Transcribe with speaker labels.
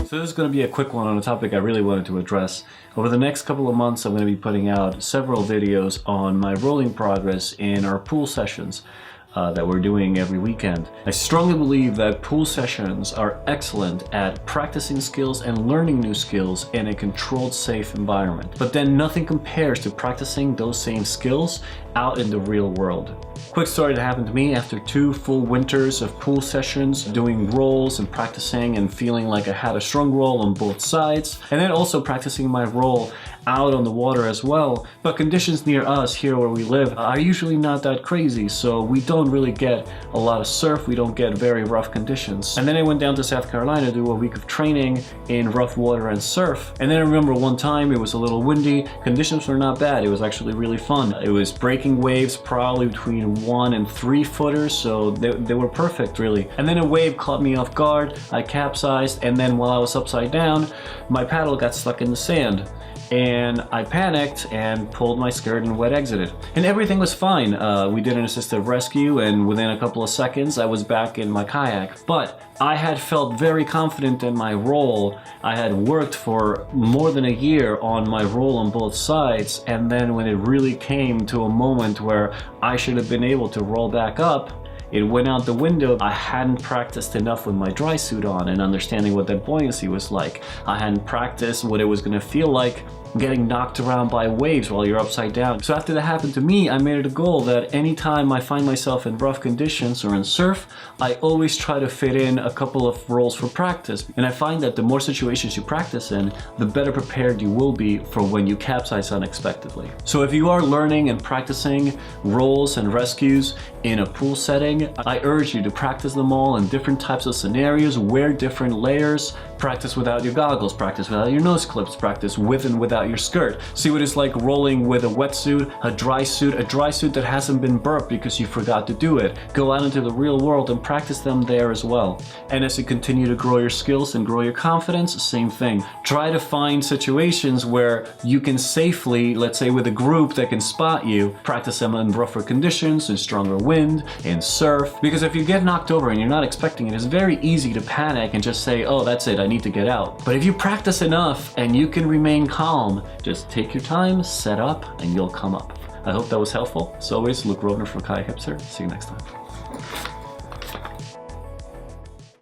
Speaker 1: So this is going to be a quick one on a topic I really wanted to address. Over the next couple of months, I'm going to be putting out several videos on my rolling progress in our pool sessions that we're doing every weekend. I strongly believe that pool sessions are excellent at practicing skills and learning new skills in a controlled, safe environment. But then nothing compares to practicing those same skills out in the real world. Quick story that happened to me after 2 full winters of pool sessions, doing rolls and practicing and feeling like I had a strong roll on both sides, and then also practicing my roll out on the water as well. But conditions near us here where we live are usually not that crazy, so we don't really get a lot of surf, we don't get very rough conditions. And then I went down to South Carolina to do a week of training in rough water and surf. And then I remember one time it was a little windy, conditions were not bad, it was actually really fun. It was breaking waves probably between 1 and 3 footers, so they were perfect really. And then a wave caught me off guard, I capsized, and then while I was upside down, my paddle got stuck in the sand. And I panicked and pulled my skirt and wet exited. And everything was fine. We did an assisted rescue, and within a couple of seconds I was back in my kayak. But I had felt very confident in my roll. I had worked for more than a year on my roll on both sides, and then when it really came to a moment where I should have been able to roll back up, it went out the window. I hadn't practiced enough with my dry suit on and understanding what that buoyancy was like. I hadn't practiced what it was going to feel like getting knocked around by waves while you're upside down. So after that happened to me, I made it a goal that anytime I find myself in rough conditions or in surf, I always try to fit in a couple of rolls for practice. And I find that the more situations you practice in, the better prepared you will be for when you capsize unexpectedly. So if you are learning and practicing rolls and rescues in a pool setting, I urge you to practice them all in different types of scenarios, wear different layers, practice without your goggles, practice without your nose clips, practice with and without your skirt. See what it's like rolling with a wetsuit, a dry suit that hasn't been burped because you forgot to do it. Go out into the real world and practice them there as well. And as you continue to grow your skills and grow your confidence, same thing. Try to find situations where you can safely, let's say with a group that can spot you, practice them in rougher conditions, in stronger wind, in surf. Because if you get knocked over and you're not expecting it, it's very easy to panic and just say, oh, that's it, I need to get out. But if you practice enough and you can remain calm, just take your time, set up, and you'll come up. I hope that was helpful. As always, Luke Rovner for Kayak Hipster. See you next time.